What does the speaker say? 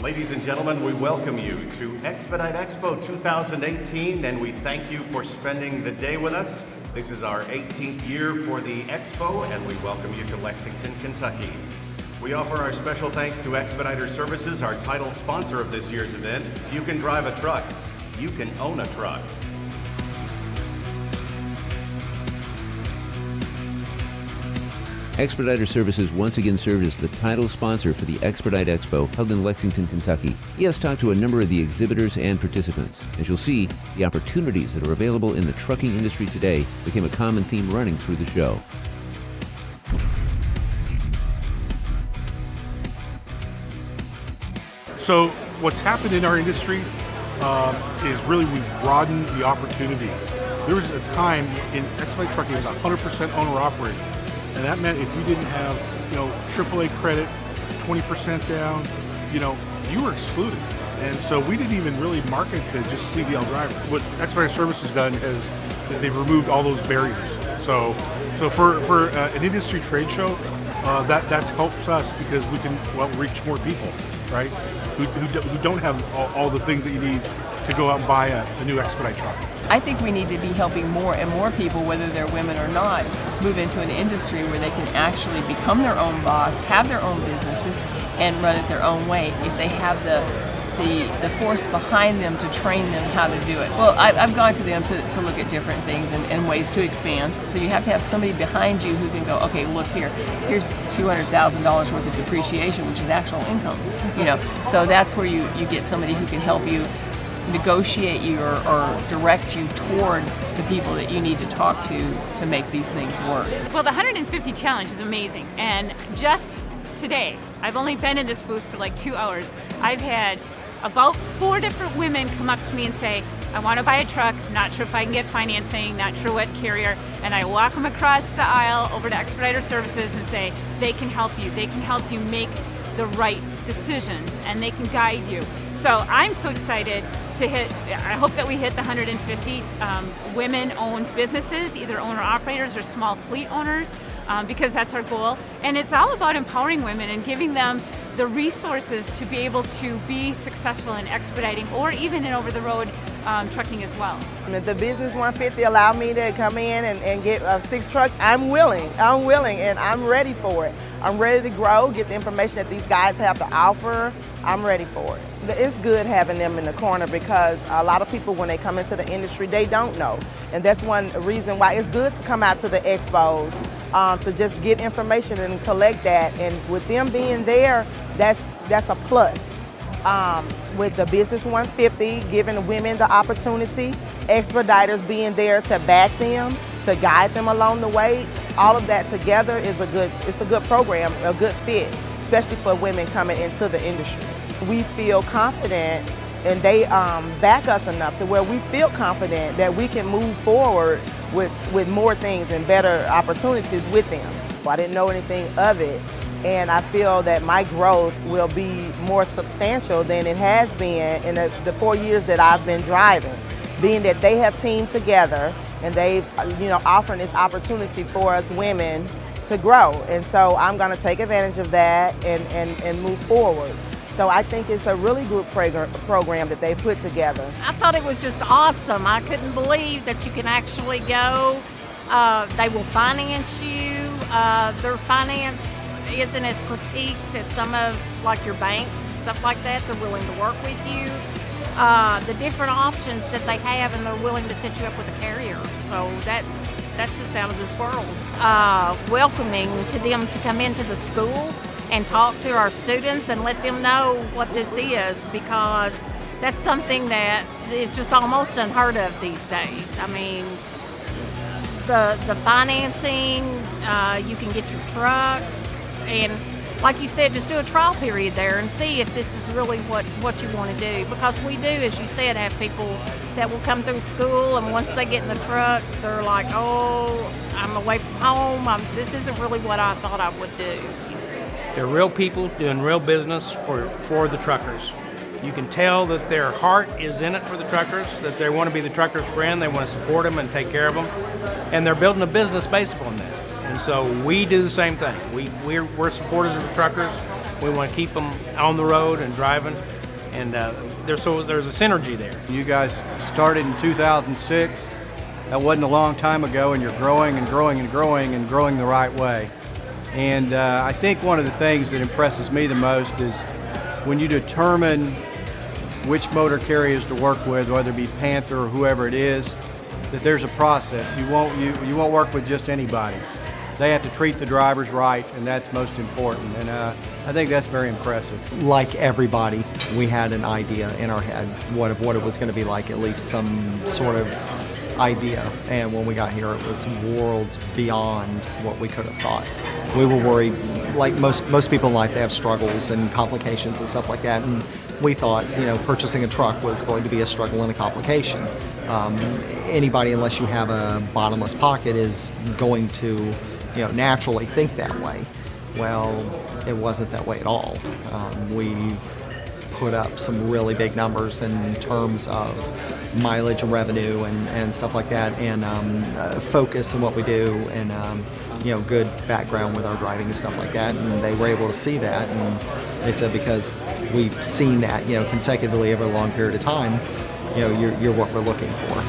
Ladies and gentlemen, we welcome you to Expedite Expo 2018, and we thank you for spending the day with us. This is our 18th year for the Expo, and we welcome you to Lexington, Kentucky. We offer our special thanks to Expediter Services, our title sponsor of this year's event. If you can drive a truck, you can own a truck. Expediter Services once again served as the title sponsor for the Expedite Expo held in Lexington, Kentucky. He has talked to a number of the exhibitors and participants. As you'll see, the opportunities that are available in the trucking industry today became a common theme running through the show. So what's happened in our industry is really we've broadened the opportunity. There was a time in Expedite Trucking it was 100% owner-operated. And that meant if you didn't have, AAA credit, 20% down, you were excluded. And so we didn't even really market to just CDL drivers. What Expedite Services has done is they've removed all those barriers. So for an industry trade show, that helps us because we can reach more people, right? Who don't have all the things that you need to go out and buy a new Expedite truck. I think we need to be helping more and more people, whether they're women or not, move into an industry where they can actually become their own boss, have their own businesses, and run it their own way if they have the force behind them to train them how to do it. Well, I've gone to them to look at different things and ways to expand. So you have to have somebody behind you who can go, okay, look here's $200,000 worth of depreciation, which is actual income. So that's where you get somebody who can help you negotiate you or direct you toward the people that you need to talk to make these things work. Well, the 150 challenge is amazing, and just today, I've only been in this booth for like 2 hours. I've had about 4 different women come up to me and say, I want to buy a truck, not sure if I can get financing, not sure what carrier, and I walk them across the aisle over to Expediter Services and say, they can help you. They can help you make the right decisions, and they can guide you. So I'm so excited to I hope that we hit the 150 women-owned businesses, either owner-operators or small fleet owners, because that's our goal. And it's all about empowering women and giving them the resources to be able to be successful in expediting or even in over-the-road trucking as well. If the Business 150 allowed me to come in and get 6 trucks, I'm willing, and I'm ready for it. I'm ready to grow, get the information that these guys have to offer. I'm ready for it. It's good having them in the corner because a lot of people, when they come into the industry, they don't know. And that's one reason why it's good to come out to the expos, to just get information and collect that. And with them being there, that's a plus. With the Business 150, giving women the opportunity, Expediters being there to back them, to guide them along the way, all of that together is a good program, a good fit, especially for women coming into the industry. We feel confident, and they back us enough to where we feel confident that we can move forward with more things and better opportunities with them. I didn't know anything of it, and I feel that my growth will be more substantial than it has been in the 4 years that I've been driving, being that they have teamed together and they've offering this opportunity for us women to grow. And so I'm going to take advantage of that and move forward. So I think it's a really good program that they put together. I thought it was just awesome. I couldn't believe that you can actually go. They will finance you. Their finance isn't as critiqued as some of your banks and stuff like that. They're willing to work with you. The different options that they have, and they're willing to set you up with a carrier. So that's just out of this world. Welcoming to them to come into the school and talk to our students and let them know what this is, because that's something that is just almost unheard of these days. I mean, the financing, you can get your truck, and like you said, just do a trial period there and see if this is really what you want to do. Because we do, as you said, have people that will come through school, and once they get in the truck, they're like, oh, I'm away from home. This isn't really what I thought I would do. They're real people doing real business for the truckers. You can tell that their heart is in it for the truckers, that they want to be the truckers' friend, they want to support them and take care of them, and they're building a business based upon that. And so we do the same thing. We're supporters of the truckers. We want to keep them on the road and driving, and there's a synergy there. You guys started in 2006. That wasn't a long time ago, and you're growing and growing and growing and growing the right way. And I think one of the things that impresses me the most is when you determine which motor carriers to work with, whether it be Panther or whoever it is, that there's a process. You won't work with just anybody. They have to treat the drivers right, and that's most important. And I think that's very impressive. Like everybody, we had an idea in our head what it was going to be like, at least some sort of idea. And when we got here, it was worlds beyond what we could have thought. We were worried, like most people in life, they have struggles and complications and stuff like that. And we thought, purchasing a truck was going to be a struggle and a complication. Anybody, unless you have a bottomless pocket, is going to, naturally think that way. Well, it wasn't that way at all. We've put up some really big numbers in terms of mileage and revenue and stuff like that, and focus in what we do, and good background with our driving and stuff like that. And they were able to see that, and they said, because we've seen that consecutively over a long period of time, you're what we're looking for.